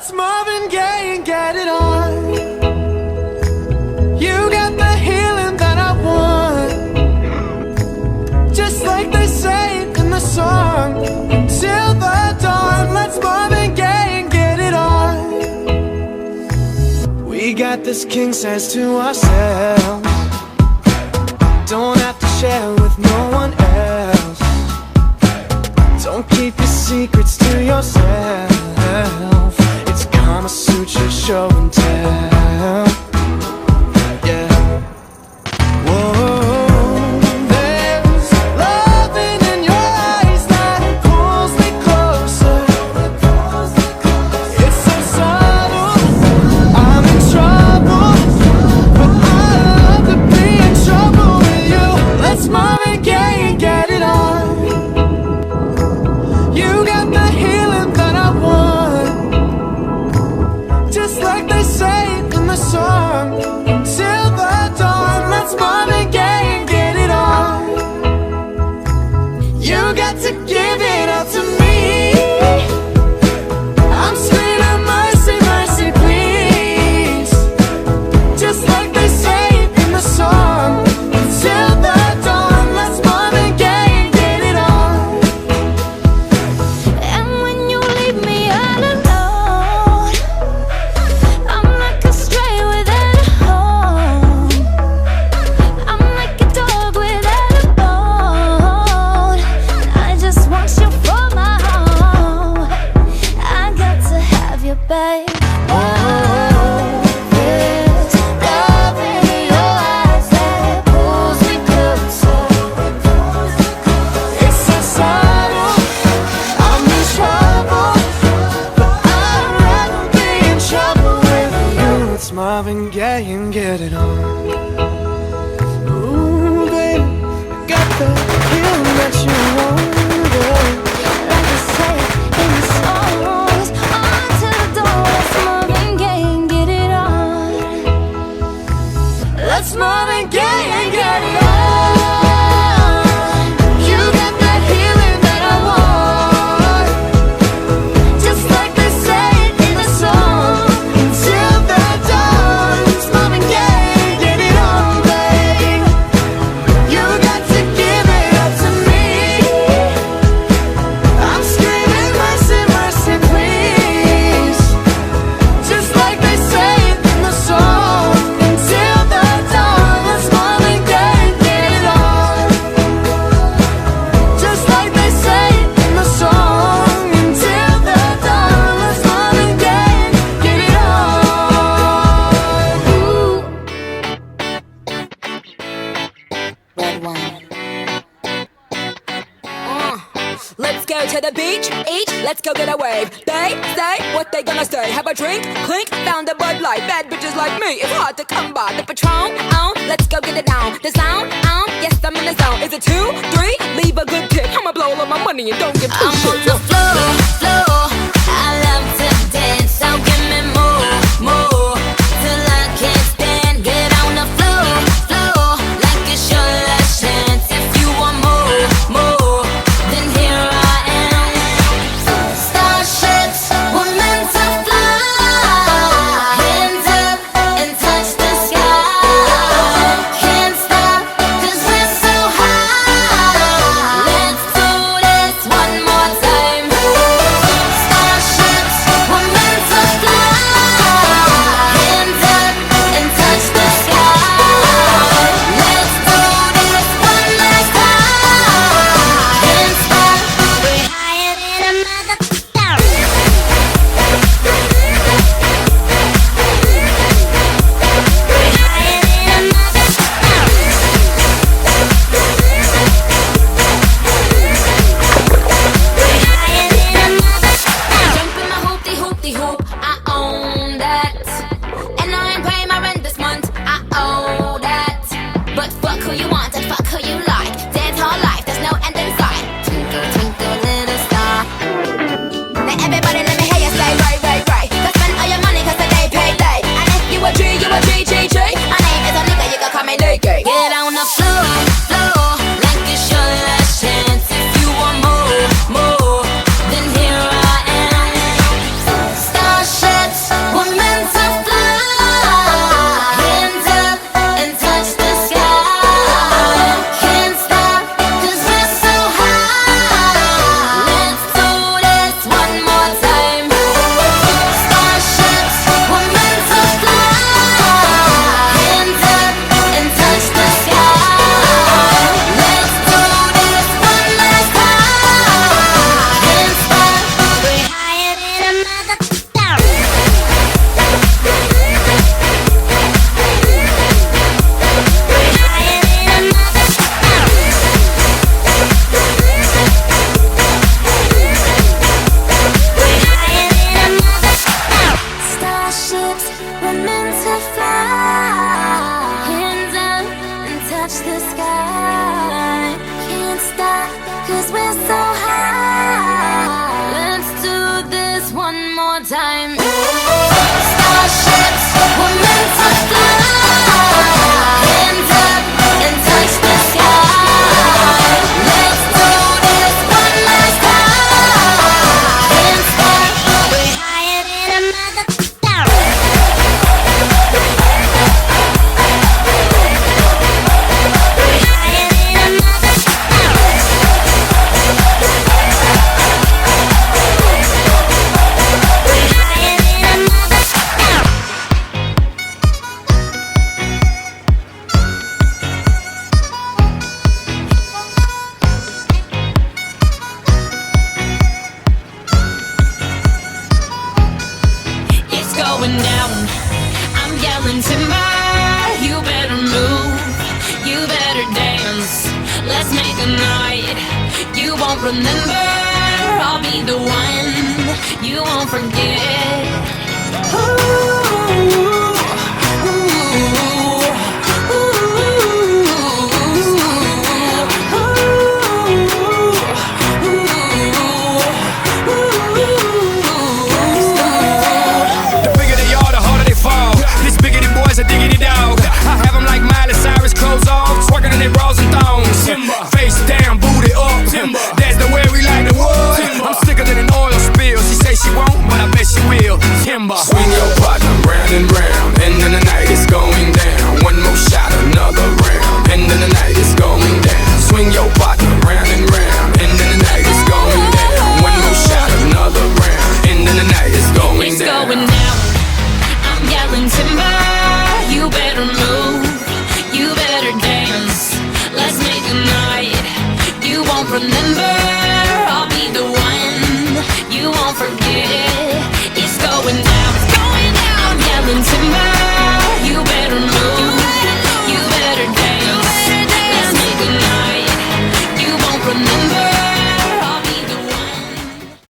Let's Marvin Gaye and get it on. You got the healing that I want, just like they say in the song. Till the dawn, let's Marvin Gaye and get it on. We got this king size to ourselves, don't have to share with no one else. Don't keep your secrets to yourself. It's Kama Sutra show and tell. Yeah. Whoa, there's loving in your eyes that pulls me closer. It's so subtle, I'm in trouble, but I love to be in trouble with you. Let's Marvin Gaye and get it on. You got the healing that I want, just like they say in the song. Till the dawn, let's Marvin Gaye and get it on. You got to give it up to me. I'm screaming mercy, mercy, please, just like they say in the song. Till the dawn, let's Marvin Gaye and get it on. And when you leave me all alone, I'm like a stray without a home. I'm like a dog without a bone. I just want you for my home. I got to have you, babe. Oh, there's love in your eyes that pulls me closer. It's so subtle, I'm in trouble, but I'd rather be in trouble with you. It's Marvin Gaye and get it on. Ooh, baby, I got the feeling that you want, baby. Like they say in the songs, on to the door, let's Marvin Gaye and get it on. Let's Marvin Gaye and get it on. You got that healing that I want, just like they say in the song. Till the dawn, it's Marvin Gaye and get it on, babe. You got to give it up to me. I'm screaming mercy, mercy, please, just like they say in the song. Till the dawn, let's Marvin Gaye and get it on, just like they say in the song. Till the dawn, let's Marvin Gaye and get it on. Ooh. Red wine. Let's go to the beach, each, let's go get a wave. They say what they gonna say. Have a drink, clink, found a Bud Light. Bad bitches like me, it's hard to come by. The Patron, let's go get it down. The sound, yes, I'm in the zone. Is it 2, 3? Leave a good tip. I'ma blow all of my money and don't give two I'm on shits. the floor, floor. I love to dance, so give me more, more, till I can't stand. Get on the floor, floor, like it's your last chance. If you want more, more, then here I am. Starships were meant to fly. Hands up and touch the sky. Can't stop 'cause we're so high. Let's do this one more time. Starships were meant to fly. Hands up and touch the sky. Can't stop 'cause we're so high. Let's do this one more time. Starships were meant to fly. Hands up and touch the sky. Let's do this one last time. Can't stop, we're higher than a mother. Going down, I'm yelling timber. You better move, you better dance. Let's make a night you won't remember. I'll be the one you won't forget. Ooh, ooh, ooh, a diggity dog. I have them like Miley Cyrus, clothes off, twerking in their bras and thongs. Timber. Face down, booty up. Timber. That's the way we like the wood. Timber. I'm sicker than an oil spill. She say she won't, but I bet she will. Timber. Swing your partner round and round, and then the night is going down. One more shot, another round, and then the night is going down. Swing your partner round and round, and then the night is going down. One more shot, another round, and then the night is going down. It's going down.